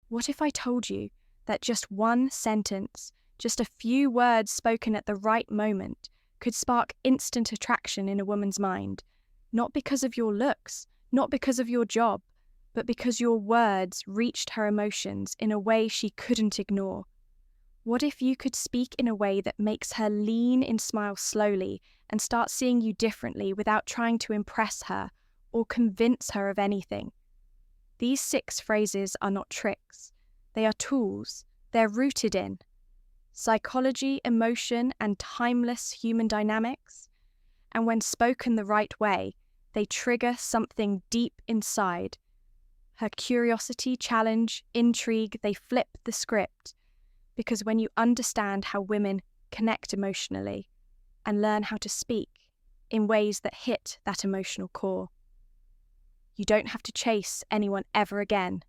What if I told you that just one sentence, just a few words spoken at the right moment, could spark instant attraction in a woman's mind, not because of your looks, not because of your job, but because your words reached her emotions in a way she couldn't ignore? What if you could speak in a way that makes her lean in, smile slowly, and start seeing you differently without trying to impress her or convince her of anything? These 6 phrases are not tricks. They are tools. They're rooted in psychology, emotion, and timeless human dynamics. And when spoken the right way, they trigger something deep inside. Her curiosity, challenge, intrigue, they flip the script. Because when you understand how women connect emotionally and learn how to speak in ways that hit that emotional core, you don't have to chase anyone ever again.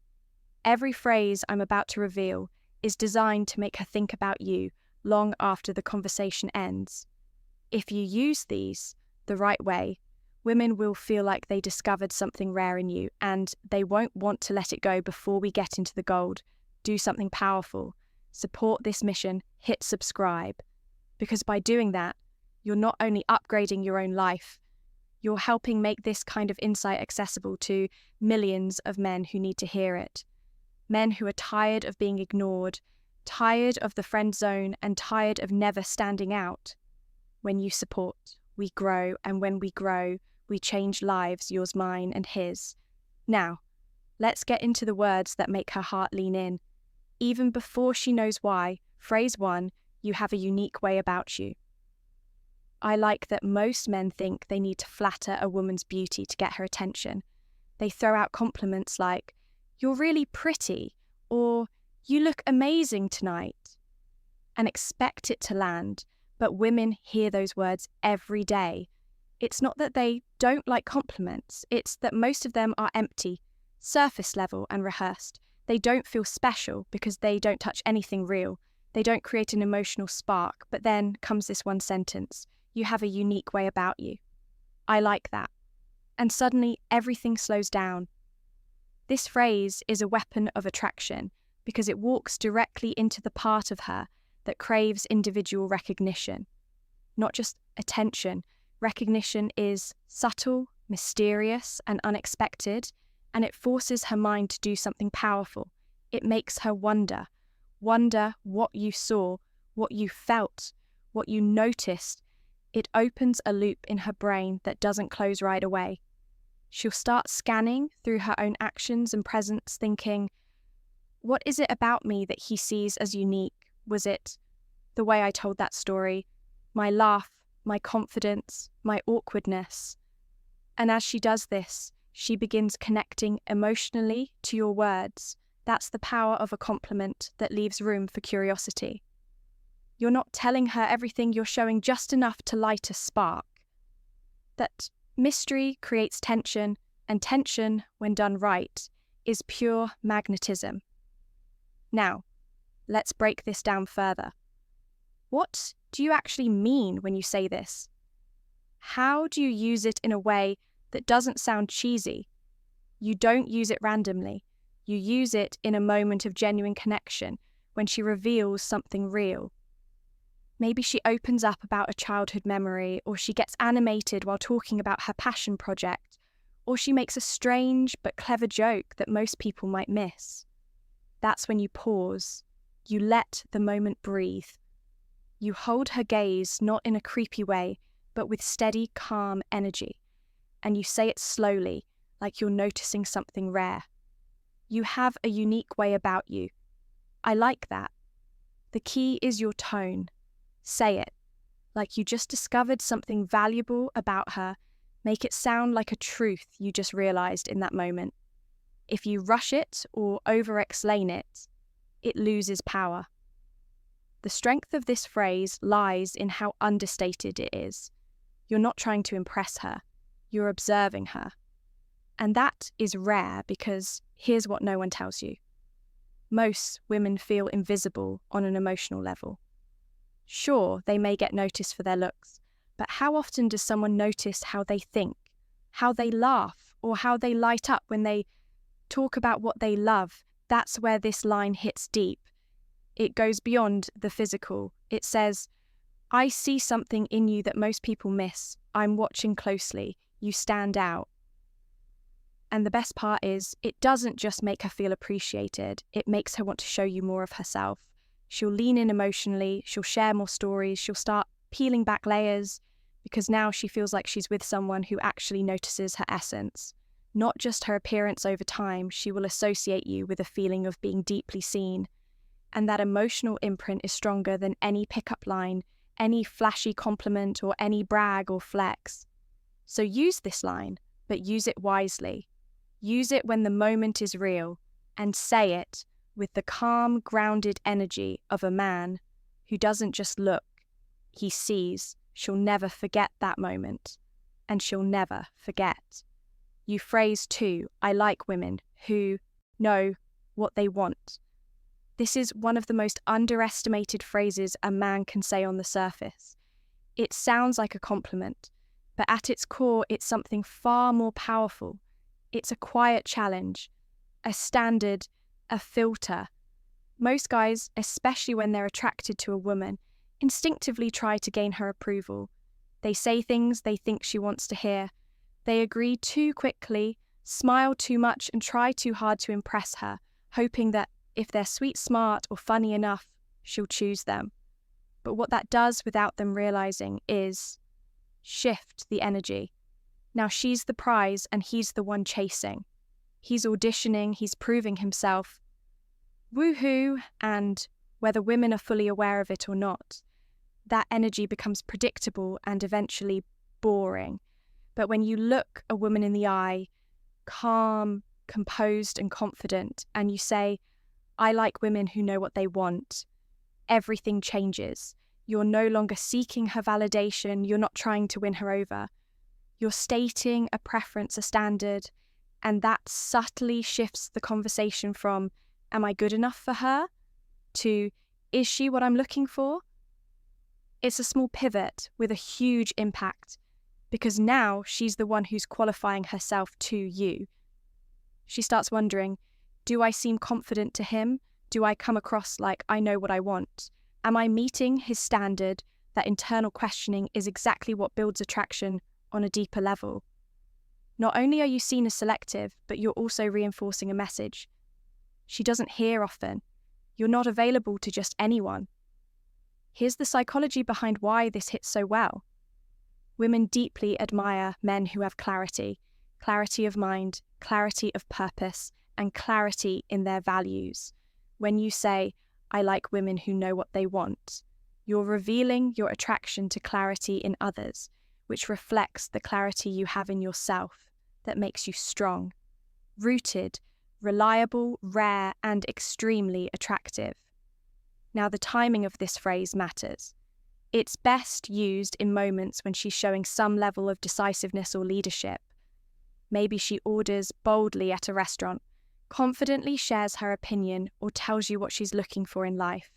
Every phrase I'm about to reveal is designed to make her think about you long after the conversation ends. If you use these the right way, women will feel like they discovered something rare in you, and they won't want to let it go before we get into the gold. Do something powerful. Support this mission. Hit subscribe. Because by doing that, you're not only upgrading your own life, you're helping make this kind of insight accessible to millions of men who need to hear it. Men who are tired of being ignored, tired of the friend zone, and tired of never standing out. When you support, we grow, and when we grow, we change lives, yours, mine, and his. Now, let's get into the words that make her heart lean in. Even before she knows why, phrase 1, you have a unique way about you. I like that most men think they need to flatter a woman's beauty to get her attention. They throw out compliments like, "You're really pretty," or "You look amazing tonight," and expect it to land, but women hear those words every day. It's not that they don't like compliments, it's that most of them are empty, surface level and rehearsed. They don't feel special because they don't touch anything real. They don't create an emotional spark, but then comes this one sentence, "You have a unique way about you." I like that. And suddenly everything slows down. This phrase is a weapon of attraction because it walks directly into the part of her that craves individual recognition. Not just attention. Recognition is subtle, mysterious, and unexpected, and it forces her mind to do something powerful. It makes her wonder what you saw, what you felt, what you noticed. It opens a loop in her brain that doesn't close right away. She'll start scanning through her own actions and presence, thinking, what is it about me that he sees as unique? Was it the way I told that story, my laugh, my confidence, my awkwardness? And as she does this, she begins connecting emotionally to your words. That's the power of a compliment that leaves room for curiosity. You're not telling her everything, you're showing just enough to light a spark. That mystery creates tension, and tension, when done right, is pure magnetism. Now, let's break this down further. What do you actually mean when you say this? How do you use it in a way that doesn't sound cheesy? You don't use it randomly. You use it in a moment of genuine connection, when she reveals something real. Maybe she opens up about a childhood memory, or she gets animated while talking about her passion project, or she makes a strange but clever joke that most people might miss. That's when you pause. You let the moment breathe. You hold her gaze not in a creepy way, but with steady, calm energy. And you say it slowly, like you're noticing something rare. You have a unique way about you. I like that. The key is your tone. Say it, like you just discovered something valuable about her. Make it sound like a truth you just realized in that moment. If you rush it or over-explain it, it loses power. The strength of this phrase lies in how understated it is. You're not trying to impress her, you're observing her. And that is rare because here's what no one tells you. Most women feel invisible on an emotional level. Sure, they may get noticed for their looks, but how often does someone notice how they think, how they laugh, or how they light up when they talk about what they love, That's where this line hits deep. It goes beyond the physical. It says, I see something in you that most people miss. I'm watching closely. You stand out. And the best part is, it doesn't just make her feel appreciated. It makes her want to show you more of herself. She'll lean in emotionally. She'll share more stories. She'll start peeling back layers because now she feels like she's with someone who actually notices her essence. Not just her appearance over time. She will associate you with a feeling of being deeply seen. And that emotional imprint is stronger than any pickup line, any flashy compliment, or any brag or flex. So use this line, but use it wisely. Use it when the moment is real, and say it with the calm, grounded energy of a man who doesn't just look, he sees. She'll never forget that moment, and she'll never forget. You phrase too, I like women who know what they want. This is one of the most underestimated phrases a man can say on the surface. It sounds like a compliment, but at its core, it's something far more powerful. It's a quiet challenge, a standard, a filter. Most guys, especially when they're attracted to a woman, instinctively try to gain her approval. They say things they think she wants to hear. They agree too quickly, smile too much, and try too hard to impress her, hoping that if they're sweet, smart, or funny enough, she'll choose them. But what that does without them realizing is shift the energy. Now she's the prize and he's the one chasing. He's auditioning, he's proving himself. Woohoo! And whether women are fully aware of it or not, that energy becomes predictable and eventually boring. But when you look a woman in the eye, calm, composed, and confident, and you say, I like women who know what they want, everything changes. You're no longer seeking her validation. You're not trying to win her over. You're stating a preference, a standard, and that subtly shifts the conversation from, am I good enough for her? To, is she what I'm looking for? It's a small pivot with a huge impact, because now she's the one who's qualifying herself to you. She starts wondering, do I seem confident to him? Do I come across like I know what I want? Am I meeting his standard? That internal questioning is exactly what builds attraction on a deeper level. Not only are you seen as selective, but you're also reinforcing a message. She doesn't hear often. You're not available to just anyone. Here's the psychology behind why this hits so well. Women deeply admire men who have clarity of mind, clarity of purpose, and clarity in their values. When you say, I like women who know what they want, you're revealing your attraction to clarity in others, which reflects the clarity you have in yourself that makes you strong, rooted, reliable, rare, and extremely attractive. Now, the timing of this phrase matters. It's best used in moments when she's showing some level of decisiveness or leadership. Maybe she orders boldly at a restaurant, confidently shares her opinion, or tells you what she's looking for in life.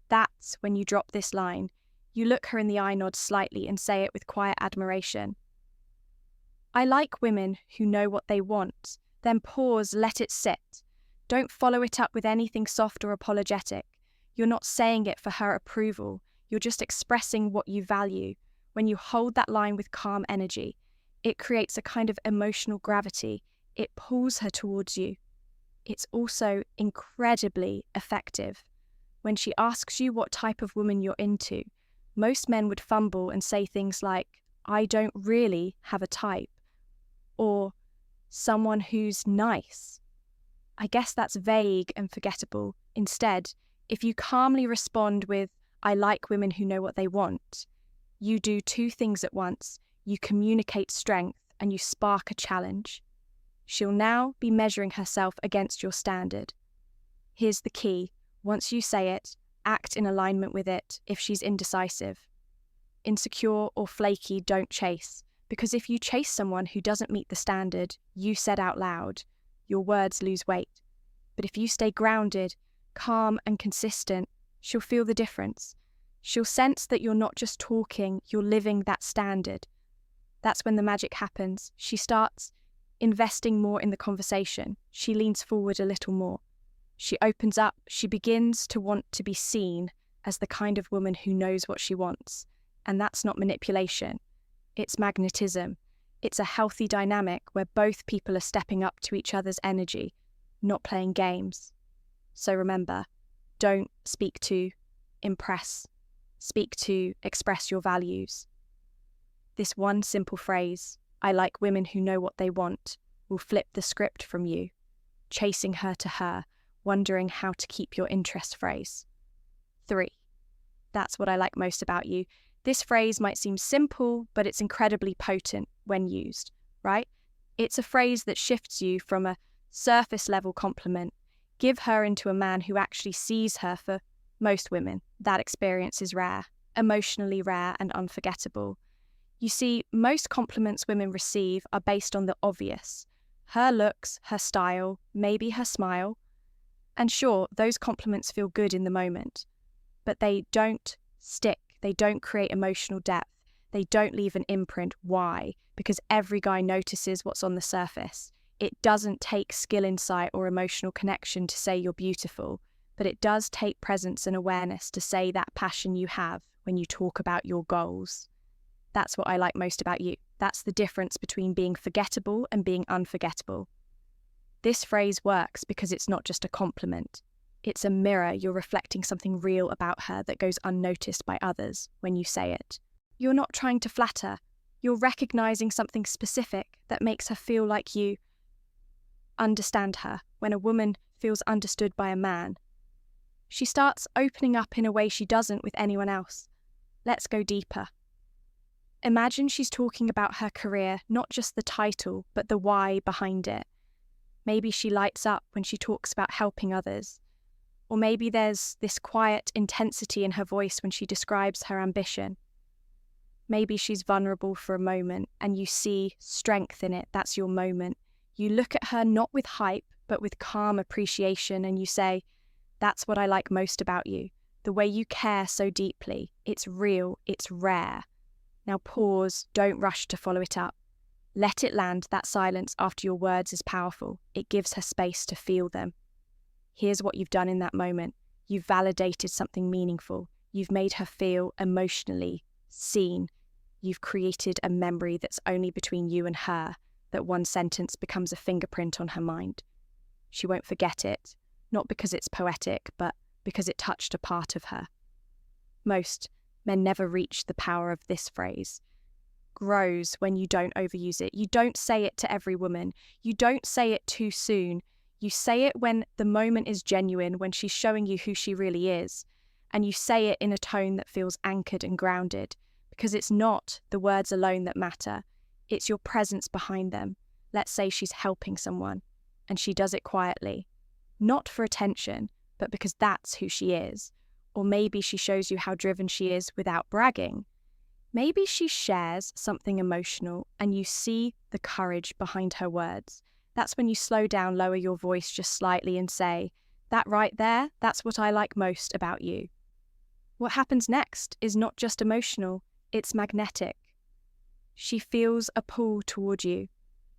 That's when you drop this line. You look her in the eye, nod slightly, and say it with quiet admiration. I like women who know what they want. Then pause, let it sit. Don't follow it up with anything soft or apologetic. You're not saying it for her approval. You're just expressing what you value. When you hold that line with calm energy, it creates a kind of emotional gravity. It pulls her towards you. It's also incredibly effective. When she asks you what type of woman you're into, most men would fumble and say things like, I don't really have a type, or someone who's nice. I guess that's vague and forgettable. Instead, if you calmly respond with, I like women who know what they want, you do two things at once. You communicate strength and you spark a challenge. She'll now be measuring herself against your standard. Here's the key. Once you say it, act in alignment with it if she's indecisive. Insecure or flaky, don't chase. Because if you chase someone who doesn't meet the standard you said out loud, your words lose weight. But if you stay grounded, calm and consistent, she'll feel the difference. She'll sense that you're not just talking, you're living that standard. That's when the magic happens. She starts investing more in the conversation. She leans forward a little more. She opens up, she begins to want to be seen as the kind of woman who knows what she wants. And that's not manipulation. It's magnetism. It's a healthy dynamic where both people are stepping up to each other's energy, not playing games. So remember, don't speak to impress. Speak to express your values. This one simple phrase, I like women who know what they want, will flip the script from you, chasing her to her, wondering how to keep your interest phrase. 3. That's what I like most about you. This phrase might seem simple, but it's incredibly potent when used, right? It's a phrase that shifts you from a surface level compliment, give her into a man who actually sees her. For most women, that experience is rare, emotionally rare and unforgettable. You see, most compliments women receive are based on the obvious. Her looks, her style, maybe her smile. And sure, those compliments feel good in the moment, but they don't stick. They don't create emotional depth. They don't leave an imprint. Why? Because every guy notices what's on the surface. It doesn't take skill, insight, or emotional connection to say you're beautiful, but it does take presence and awareness to say that passion you have when you talk about your goals. That's what I like most about you. That's the difference between being forgettable and being unforgettable. This phrase works because it's not just a compliment. It's a mirror. You're reflecting something real about her that goes unnoticed by others when you say it. You're not trying to flatter. You're recognizing something specific that makes her feel like you understand her. When a woman feels understood by a man, she starts opening up in a way she doesn't with anyone else. Let's go deeper. Imagine she's talking about her career, not just the title, but the why behind it. Maybe she lights up when she talks about helping others. Or maybe there's this quiet intensity in her voice when she describes her ambition. Maybe she's vulnerable for a moment and you see strength in it. That's your moment. You look at her not with hype, but with calm appreciation, and you say, that's what I like most about you. The way you care so deeply. It's real, it's rare. Now pause, don't rush to follow it up. Let it land. That silence after your words is powerful. It gives her space to feel them. Here's what you've done in that moment. You've validated something meaningful. You've made her feel emotionally seen. You've created a memory that's only between you and her, that one sentence becomes a fingerprint on her mind. She won't forget it, not because it's poetic, but because it touched a part of her. Most men never reach the power of this phrase. Grows when you don't overuse it. You don't say it to every woman. You don't say it too soon. You say it when the moment is genuine, when she's showing you who she really is. And you say it in a tone that feels anchored and grounded, because it's not the words alone that matter. It's your presence behind them. Let's say she's helping someone, and she does it quietly. Not for attention, but because that's who she is. Or maybe she shows you how driven she is without bragging. Maybe she shares something emotional and you see the courage behind her words. That's when you slow down, lower your voice just slightly and say, that right there, that's what I like most about you. What happens next is not just emotional, it's magnetic. She feels a pull toward you,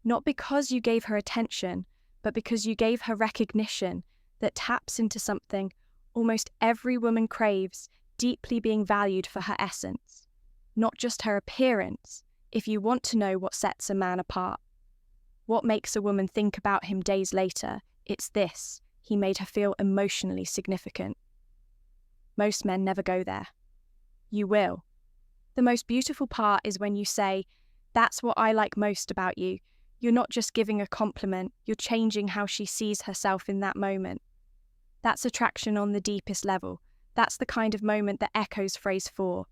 not because you gave her attention, but because you gave her recognition that taps into something almost every woman craves, deeply being valued for her essence, not just her appearance. If you want to know what sets a man apart, what makes a woman think about him days later, it's this: he made her feel emotionally significant. Most men never go there. You will. The most beautiful part is when you say, that's what I like most about you. You're not just giving a compliment, you're changing how she sees herself in that moment. That's attraction on the deepest level. That's the kind of moment that echoes phrase 4.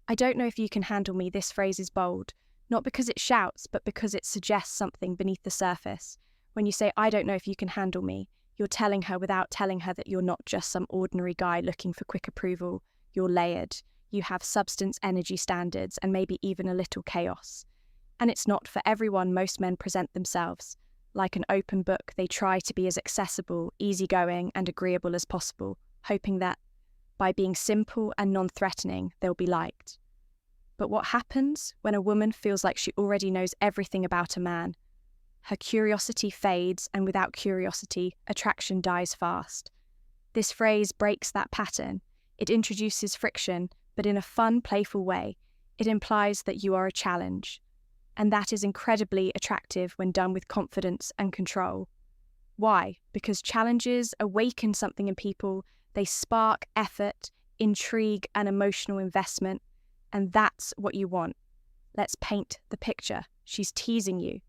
I don't know if you can handle me. This phrase is bold, not because it shouts, but because it suggests something beneath the surface. When you say, I don't know if you can handle me, you're telling her without telling her that you're not just some ordinary guy looking for quick approval. You're layered. You have substance, energy, standards, and maybe even a little chaos. And it's not for everyone. Most men present themselves like an open book. They try to be as accessible, easygoing, and agreeable as possible, hoping that by being simple and non-threatening, they'll be liked. But what happens when a woman feels like she already knows everything about a man? Her curiosity fades, and without curiosity, attraction dies fast. This phrase breaks that pattern. It introduces friction, but in a fun, playful way. It implies that you are a challenge. And that is incredibly attractive when done with confidence and control. Why? Because challenges awaken something in people. They spark effort, intrigue, and emotional investment. And that's what you want. Let's paint the picture. She's teasing you.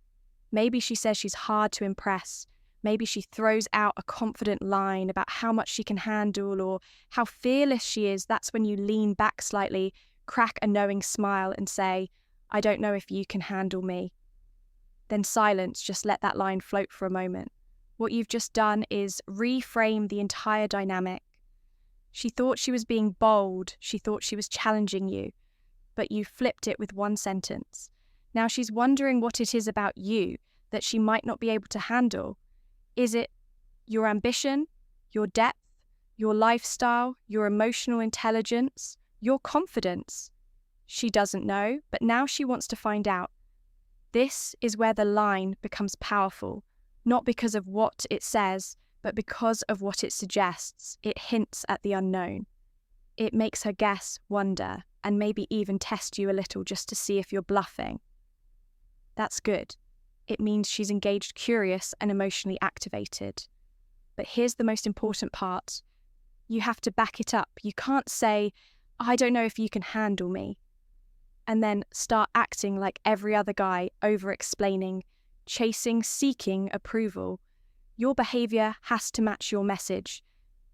Maybe she says she's hard to impress. Maybe she throws out a confident line about how much she can handle or how fearless she is. That's when you lean back slightly, crack a knowing smile and say, I don't know if you can handle me. Then silence, just let that line float for a moment. What you've just done is reframe the entire dynamic. She thought she was being bold. She thought she was challenging you. But you flipped it with one sentence. Now she's wondering what it is about you that she might not be able to handle. Is it your ambition, your depth, your lifestyle, your emotional intelligence, your confidence? She doesn't know, but now she wants to find out. This is where the line becomes powerful, not because of what it says, but because of what it suggests. It hints at the unknown. It makes her guess, wonder, and maybe even test you a little just to see if you're bluffing. That's good. It means she's engaged, curious, and emotionally activated. But here's the most important part. You have to back it up. You can't say, I don't know if you can handle me, and then start acting like every other guy, over-explaining, chasing, seeking approval. Your behavior has to match your message.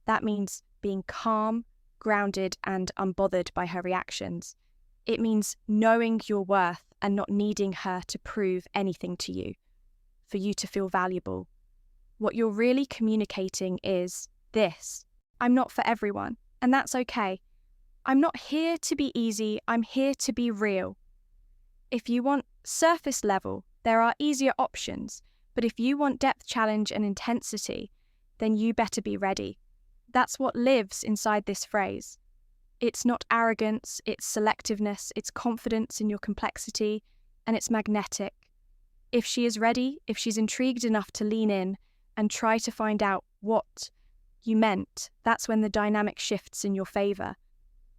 That means being calm, grounded, and unbothered by her reactions. It means knowing your worth and not needing her to prove anything to you, for you to feel valuable. What you're really communicating is this: I'm not for everyone, and that's okay. I'm not here to be easy, I'm here to be real. If you want surface level, there are easier options, but if you want depth, challenge, and intensity, then you better be ready. That's what lives inside this phrase. It's not arrogance, it's selectiveness, it's confidence in your complexity, and it's magnetic. If she is ready, if she's intrigued enough to lean in and try to find out what you meant, that's when the dynamic shifts in your favor.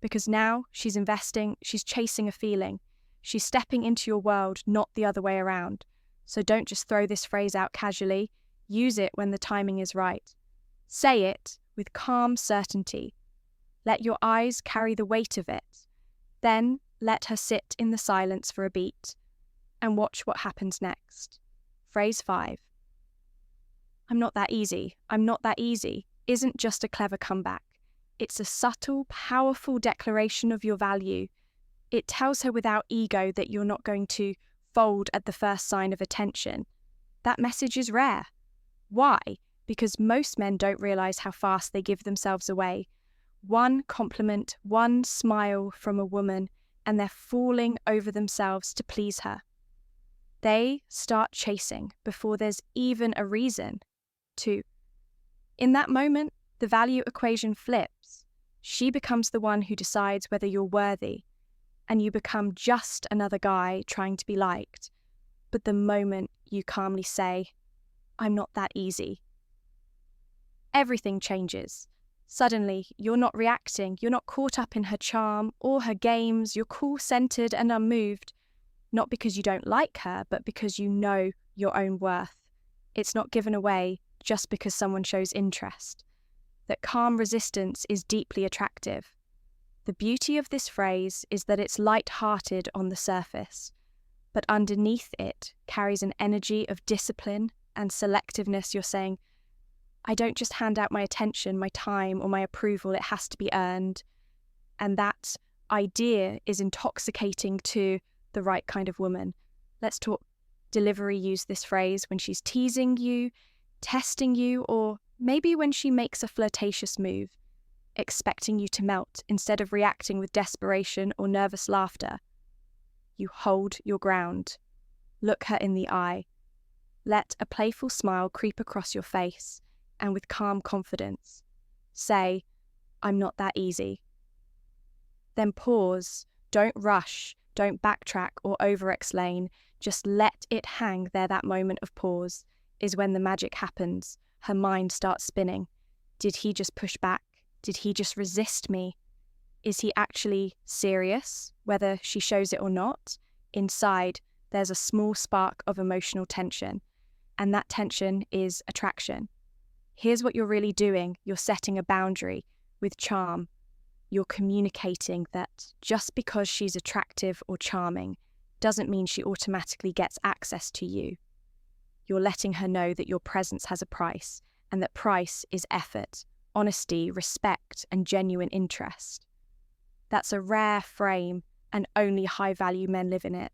Because now she's investing, she's chasing a feeling. She's stepping into your world, not the other way around. So don't just throw this phrase out casually. Use it when the timing is right. Say it with calm certainty. Let your eyes carry the weight of it. Then let her sit in the silence for a beat and watch what happens next. Phrase 5. I'm not that easy. I'm not that easy isn't just a clever comeback. It's a subtle, powerful declaration of your value. It tells her without ego that you're not going to fold at the first sign of attention. That message is rare. Why? Because most men don't realize how fast they give themselves away. One compliment, one smile from a woman, and they're falling over themselves to please her. They start chasing before there's even a reason to. In that moment, the value equation flips. She becomes the one who decides whether you're worthy, and you become just another guy trying to be liked. But the moment you calmly say, I'm not that easy, everything changes. Suddenly, you're not reacting, you're not caught up in her charm or her games, you're cool, centered, and unmoved. Not because you don't like her, but because you know your own worth. It's not given away just because someone shows interest. That calm resistance is deeply attractive. The beauty of this phrase is that it's light-hearted on the surface, but underneath it carries an energy of discipline and selectiveness. You're saying, I don't just hand out my attention, my time, or my approval, it has to be earned. And that idea is intoxicating to the right kind of woman. Let's talk delivery. Use this phrase when she's teasing you, testing you, or maybe when she makes a flirtatious move, expecting you to melt instead of reacting with desperation or nervous laughter. You hold your ground. Look her in the eye. Let a playful smile creep across your face, and with calm confidence, say, I'm not that easy. Then pause. Don't rush. Don't backtrack or over-explain. Just let it hang there. That moment of pause is when the magic happens. Her mind starts spinning. Did he just push back? Did he just resist me? Is he actually serious, whether she shows it or not? Inside, there's a small spark of emotional tension, and that tension is attraction. Here's what you're really doing. You're setting a boundary with charm. You're communicating that just because she's attractive or charming doesn't mean she automatically gets access to you. You're letting her know that your presence has a price, and that price is effort, honesty, respect, and genuine interest. That's a rare frame, and only high-value men live in it.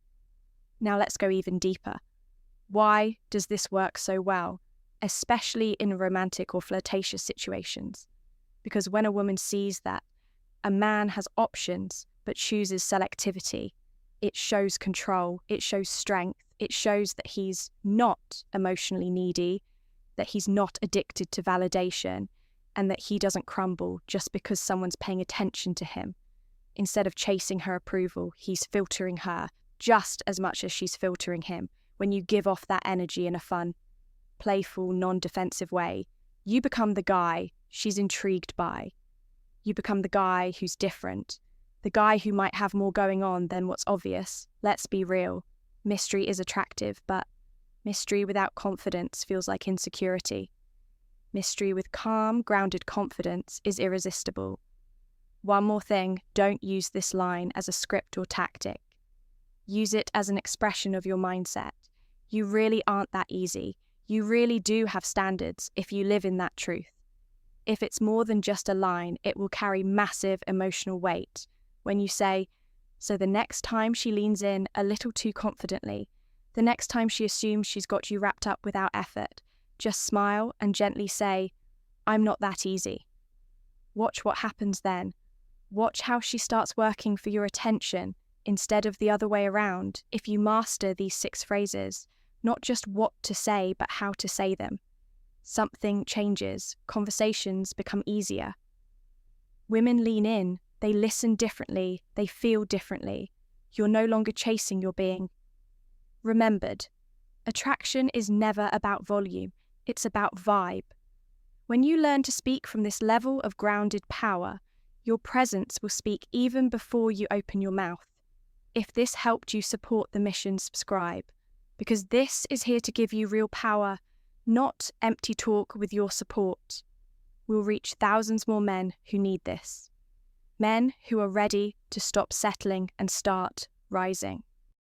Now let's go even deeper. Why does this work so well, especially in romantic or flirtatious situations? Because when a woman sees that a man has options but chooses selectivity, it shows control, it shows strength, it shows that he's not emotionally needy, that he's not addicted to validation, and that he doesn't crumble just because someone's paying attention to him. Instead of chasing her approval, he's filtering her just as much as she's filtering him. When you give off that energy in a fun, playful, non-defensive way, you become the guy she's intrigued by. You become the guy who's different, the guy who might have more going on than what's obvious. Let's be real. Mystery is attractive, but mystery without confidence feels like insecurity. Mystery with calm, grounded confidence is irresistible. One more thing, don't use this line as a script or tactic. Use it as an expression of your mindset. You really aren't that easy. You really do have standards if you live in that truth. If it's more than just a line, it will carry massive emotional weight. When you say, so the next time she leans in a little too confidently, the next time she assumes she's got you wrapped up without effort, just smile and gently say, I'm not that easy. Watch what happens then. Watch how she starts working for your attention instead of the other way around. If you master these 6 phrases, not just what to say, but how to say them, something changes. Conversations become easier. Women lean in. They listen differently. They feel differently. You're no longer chasing, you're being remembered. Attraction is never about volume. It's about vibe. When you learn to speak from this level of grounded power, your presence will speak even before you open your mouth. If this helped you support the mission, subscribe, because this is here to give you real power, not empty talk with your support. We'll reach thousands more men who need this. Men who are ready to stop settling and start rising.